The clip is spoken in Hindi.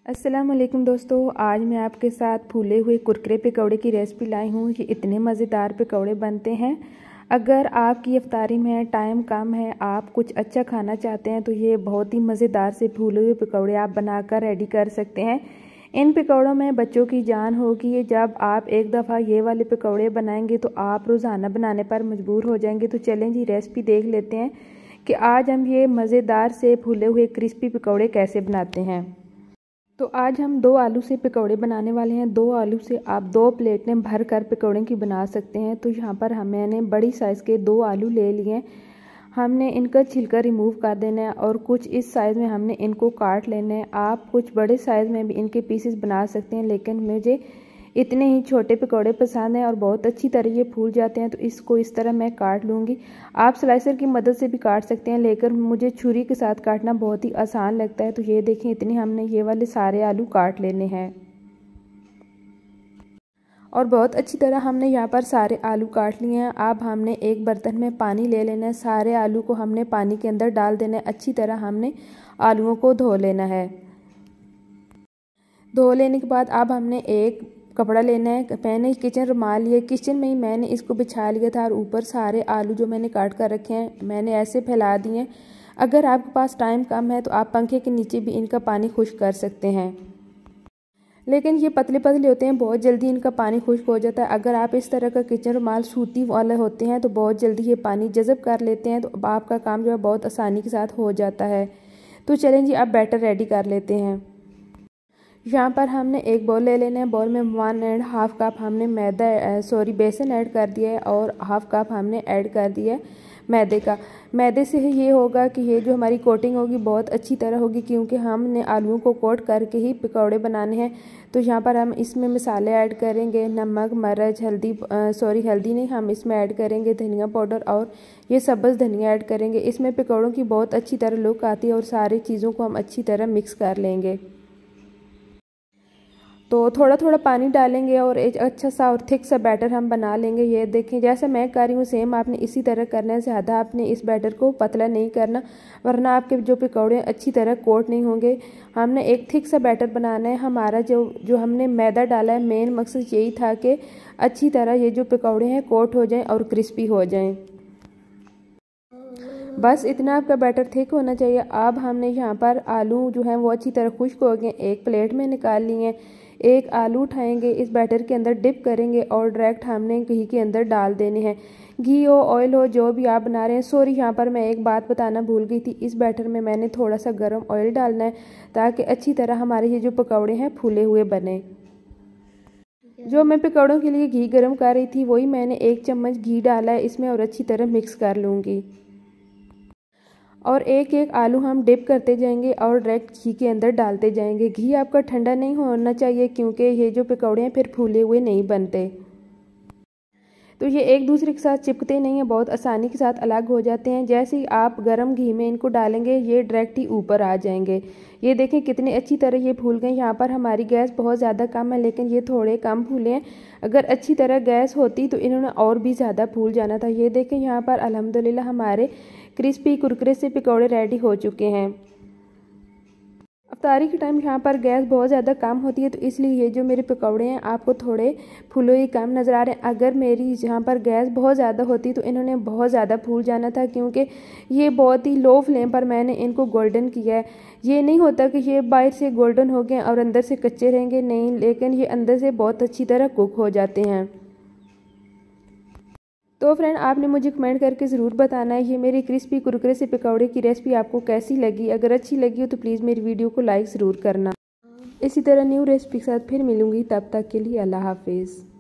अस्सलाम वालेकुम दोस्तों, आज मैं आपके साथ फूले हुए कुरकुरे पकौड़े की रेसिपी लाई हूँ। ये इतने मज़ेदार पकौड़े बनते हैं। अगर आपकी इफ्तारी में टाइम कम है, आप कुछ अच्छा खाना चाहते हैं तो ये बहुत ही मज़ेदार से फूले हुए पकौड़े आप बनाकर रेडी कर सकते हैं। इन पकौड़ों में बच्चों की जान होगी। जब आप एक दफ़ा ये वाले पकौड़े बनाएंगे तो आप रोज़ाना बनाने पर मजबूर हो जाएंगे। तो चलें जी, रेसिपी देख लेते हैं कि आज हम ये मज़ेदार से फूले हुए क्रिस्पी पकौड़े कैसे बनाते हैं। तो आज हम 2 आलू से पकौड़े बनाने वाले हैं। 2 आलू से आप 2 प्लेटें भर कर पकौड़े की बना सकते हैं। तो यहाँ पर मैंने बड़ी साइज़ के 2 आलू ले लिए। हमने इनका छिलका रिमूव कर देना है और कुछ इस साइज़ में हमने इनको काट लेना है। आप कुछ बड़े साइज़ में भी इनके पीसेस बना सकते हैं, लेकिन मुझे इतने ही छोटे पकौड़े पसंद हैं और बहुत अच्छी तरह ये फूल जाते हैं। तो इसको इस तरह मैं काट लूँगी। आप स्लाइसर की मदद से भी काट सकते हैं, लेकिन मुझे छुरी के साथ काटना बहुत ही आसान लगता है। तो ये देखें, इतने हमने ये वाले सारे आलू काट लेने हैं और बहुत अच्छी तरह हमने यहाँ पर सारे आलू काट लिए हैं। अब हमने एक बर्तन में पानी ले लेना है। सारे आलू को हमने पानी के अंदर डाल देना है। अच्छी तरह हमने आलूओं को धो लेना है। धो लेने के बाद अब हमने एक कपड़ा लेना है। मैंने किचन रुमाल लिया, किचन में ही मैंने इसको बिछा लिया था और ऊपर सारे आलू जो मैंने काट कर रखे हैं मैंने ऐसे फैला दिए हैं। अगर आपके पास टाइम कम है तो आप पंखे के नीचे भी इनका पानी खुश्क कर सकते हैं, लेकिन ये पतले पतले होते हैं, बहुत जल्दी इनका पानी खुश्क हो जाता है। अगर आप इस तरह का किचन रुमाल सूती वाले होते हैं तो बहुत जल्दी ये पानी जज़ब कर लेते हैं। तो आपका काम जो है बहुत आसानी के साथ हो जाता है। तो चलें जी, अब बैटर रेडी कर लेते हैं। यहाँ पर हमने एक बाउल ले लेना है। बाउल में 1.5 कप हमने बेसन ऐड कर दिया है और 1/2 कप हमने ऐड कर दिया है मैदे का। मैदे से ये होगा कि ये जो हमारी कोटिंग होगी बहुत अच्छी तरह होगी, क्योंकि हमने आलूओं को कोट करके ही पकौड़े बनाने हैं। तो यहाँ पर हम इसमें मसाले ऐड करेंगे, नमक, मिर्च, हल्दी नहीं, हम इसमें ऐड करेंगे धनिया पाउडर और ये सब्ज़ धनिया ऐड करेंगे। इसमें पकौड़ों की बहुत अच्छी तरह लुक आती है और सारी चीज़ों को हम अच्छी तरह मिक्स कर लेंगे। तो थोड़ा थोड़ा पानी डालेंगे और एक अच्छा सा और थिक सा बैटर हम बना लेंगे। ये देखें, जैसा मैं कर रही हूँ सेम आपने इसी तरह करना है। ज़्यादा आपने इस बैटर को पतला नहीं करना, वरना आपके जो पकौड़े अच्छी तरह कोट नहीं होंगे। हमने एक थिक सा बैटर बनाना है। हमारा जो हमने मैदा डाला है, मेन मकसद यही था कि अच्छी तरह ये जो पकौड़े हैं कोट हो जाएँ और क्रिस्पी हो जाएँ। बस इतना आपका बैटर थिक होना चाहिए। अब हमने यहाँ पर आलू जो हैं वो अच्छी तरह खुश्क हो गए, एक प्लेट में निकाल लिए हैं। एक आलू उठाएंगे, इस बैटर के अंदर डिप करेंगे और डायरेक्ट हमने घी के अंदर डाल देने हैं। घी हो, ऑयल हो, जो भी आप बना रहे हैं। सॉरी, यहाँ पर मैं एक बात बताना भूल गई थी। इस बैटर में मैंने थोड़ा सा गर्म ऑयल डालना है ताकि अच्छी तरह हमारे ये जो पकौड़े हैं फूले हुए बने। जो मैं पकौड़ों के लिए घी गर्म कर रही थी वही मैंने 1 चम्मच घी डाला है इसमें और अच्छी तरह मिक्स कर लूँगी। और एक एक आलू हम डिप करते जाएंगे और डायरेक्ट घी के अंदर डालते जाएंगे। घी आपका ठंडा नहीं होना चाहिए, क्योंकि ये जो पकौड़े हैं फिर फूले हुए नहीं बनते। तो ये एक दूसरे के साथ चिपकते नहीं हैं, बहुत आसानी के साथ अलग हो जाते हैं। जैसे ही आप गर्म घी में इनको डालेंगे ये डायरेक्ट ही ऊपर आ जाएंगे। ये देखें कितने अच्छी तरह ये फूल गए। यहाँ पर हमारी गैस बहुत ज़्यादा कम है, लेकिन ये थोड़े कम फूले हैं। अगर अच्छी तरह गैस होती तो इन्होंने और भी ज़्यादा फूल जाना था। ये देखें, यहाँ पर अल्हम्दुलिल्लाह हमारे क्रिस्पी कुरकुरे से पकौड़े रेडी हो चुके हैं। इफ्तारी के टाइम यहाँ पर गैस बहुत ज़्यादा कम होती है, तो इसलिए ये जो मेरे पकौड़े हैं आपको थोड़े फूले ही कम नज़र आ रहे हैं। अगर मेरी यहाँ पर गैस बहुत ज़्यादा होती तो इन्होंने बहुत ज़्यादा फूल जाना था, क्योंकि ये बहुत ही लो फ्लेम पर मैंने इनको गोल्डन किया है। ये नहीं होता कि ये बाहर से गोल्डन हो गए और अंदर से कच्चे रहेंगे, नहीं, लेकिन ये अंदर से बहुत अच्छी तरह कुक हो जाते हैं। तो फ्रेंड, आपने मुझे कमेंट करके ज़रूर बताना है ये मेरी क्रिस्पी कुरकुरे से पकौड़े की रेसिपी आपको कैसी लगी। अगर अच्छी लगी हो तो प्लीज़ मेरी वीडियो को लाइक ज़रूर करना। इसी तरह न्यू रेसिपी के साथ फिर मिलूँगी, तब तक के लिए अल्लाह हाफिज़।